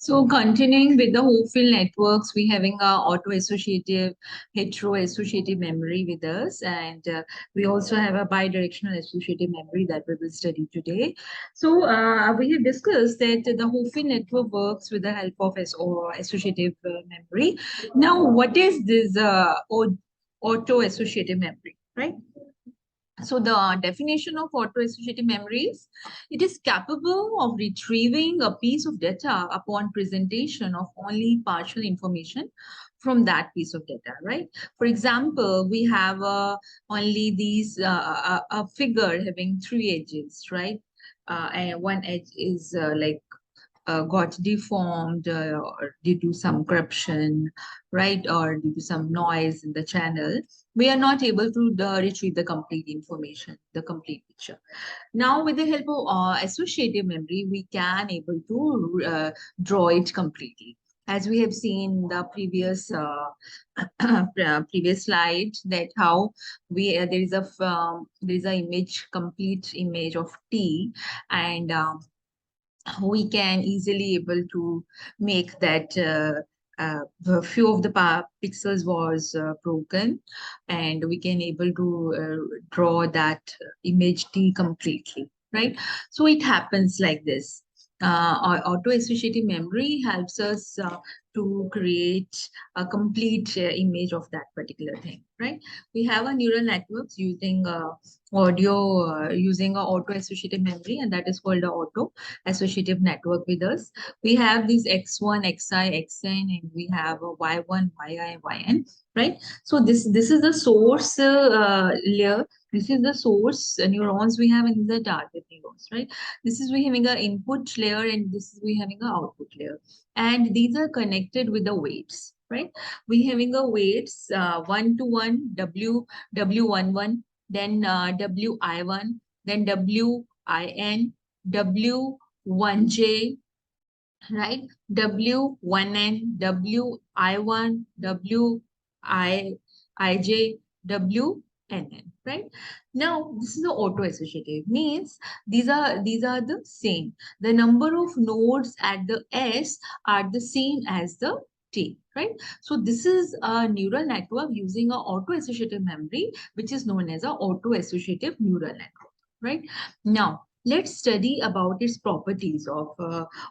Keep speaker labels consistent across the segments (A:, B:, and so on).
A: So continuing with the whole field networks, we having a auto-associative, hetero-associative memory with us, and we also have a bidirectional associative memory that we will study today. So we have discussed that the whole field network works with the help of or associative memory. Now, what is this auto-associative memory, right? So the definition of auto-associative memory is it is capable of retrieving a piece of data upon presentation of only partial information from that piece of data, right? For example, we have only these a figure having three edges, right? And one edge is got deformed or due to some corruption, right, or due to some noise in the channel, we are not able to retrieve the complete information, the complete picture. Now, with the help of associative memory, we can able to draw it completely. As we have seen in the previous previous slide, that how we there is a image, complete image of T, and we can easily able to make that a few of the pixels was broken, and we can able to draw that image T completely, right? So it happens like this. Our auto-associative memory helps us to create a complete image of that particular thing, right? We have a neural networks using using a auto-associative memory, and that is called the auto associative network with us. We have these X1, Xi, Xn, and we have a Y1, Yi, Yn, right? So this is the source layer. This is the source neurons we have in the target neurons, right? This is we having an input layer, and this is we having an output layer. And these are connected with the weights, right? We having a weights 1 to 1, W11, then WI1, then WIN, W1J, right? W1N, WI1, WIJ, WNN, right? Now, this is the auto-associative, means these are the same. The number of nodes at the S are the same as the T, right? So this is a neural network using an auto-associative memory, which is known as an auto-associative neural network, right? Now, let's study about its properties of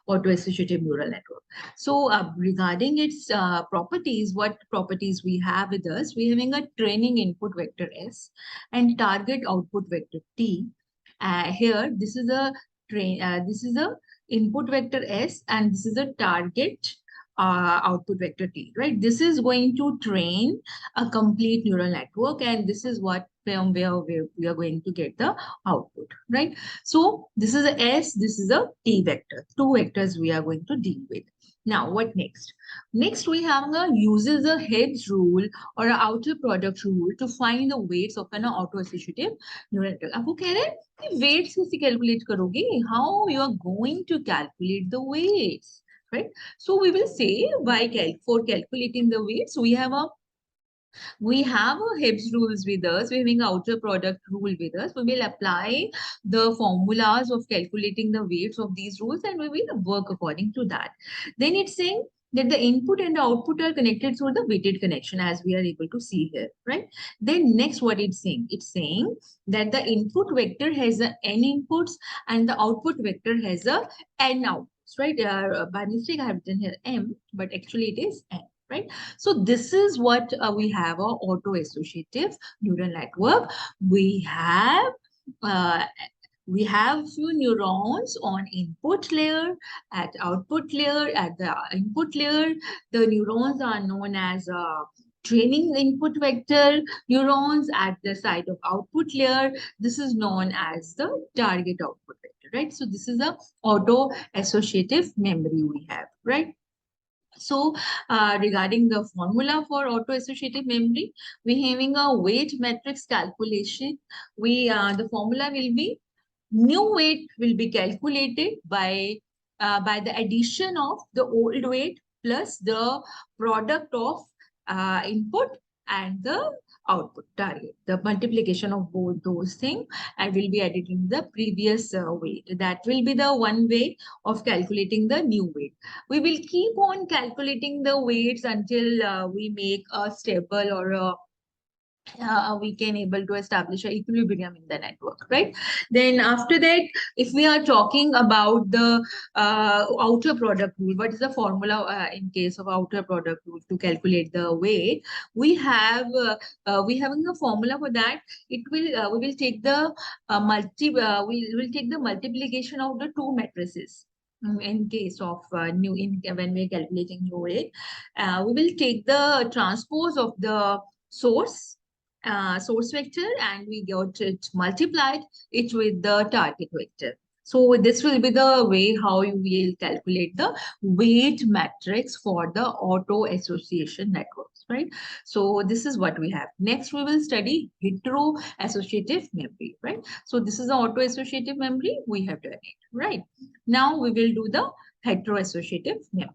A: auto-associative neural network. So regarding its properties, what properties we have with us? We having a training input vector S and target output vector T. Here, this is a input vector S, and this is a target output vector T, right? This is going to train a complete neural network, and this is what from where we are going to get the output, right? So this is a S, this is a T vector. Two vectors we are going to deal with. Now, what next? Next, we have uses a Hebb's rule or an outer product rule to find the weights of an auto-associative neural network. अब वो कह रहे हैं कि weights कैसे calculate करोगे? How you are going to calculate the weights, right? So we will say for calculating the weights, we have a Hebb's rules with us. We're having outer product rule with us. We will apply the formulas of calculating the weights of these rules, and we will work according to that. Then it's saying that the input and the output are connected through the weighted connection, as we are able to see here, right? Then next, what it's saying? It's saying that the input vector has a n inputs and the output vector has a n outputs, right? By mistake, I have written here m, but actually it is n. Right? So this is what we have a auto-associative neural network. We have few neurons on input layer, at output layer, at the input layer. The neurons are known as training input vector neurons. At the side of output layer, this is known as the target output vector, right? So this is a auto-associative memory we have, right? So regarding the formula for auto-associative memory, we having a weight matrix calculation. The formula will be new weight will be calculated by the addition of the old weight plus the product of input and the output target. The multiplication of both those things and will be added in the previous weight. That will be the one way of calculating the new weight. We will keep on calculating the weights until we make a stable or a we can able to establish a equilibrium in the network, right? Then after that, if we are talking about the outer product rule, what is the formula in case of outer product rule to calculate the weight? We having a formula for that. It will we will take the we will take the multiplication of the two matrices. In case of when we're calculating new weight, we will take the transpose of the source vector, and we got it multiplied it with the target vector. So this will be the way how you will calculate the weight matrix for the auto association networks, right? So this is what we have. Next, we will study hetero associative memory, right? So this is the auto associative memory we have done it, right? Now we will do the hetero associative memory.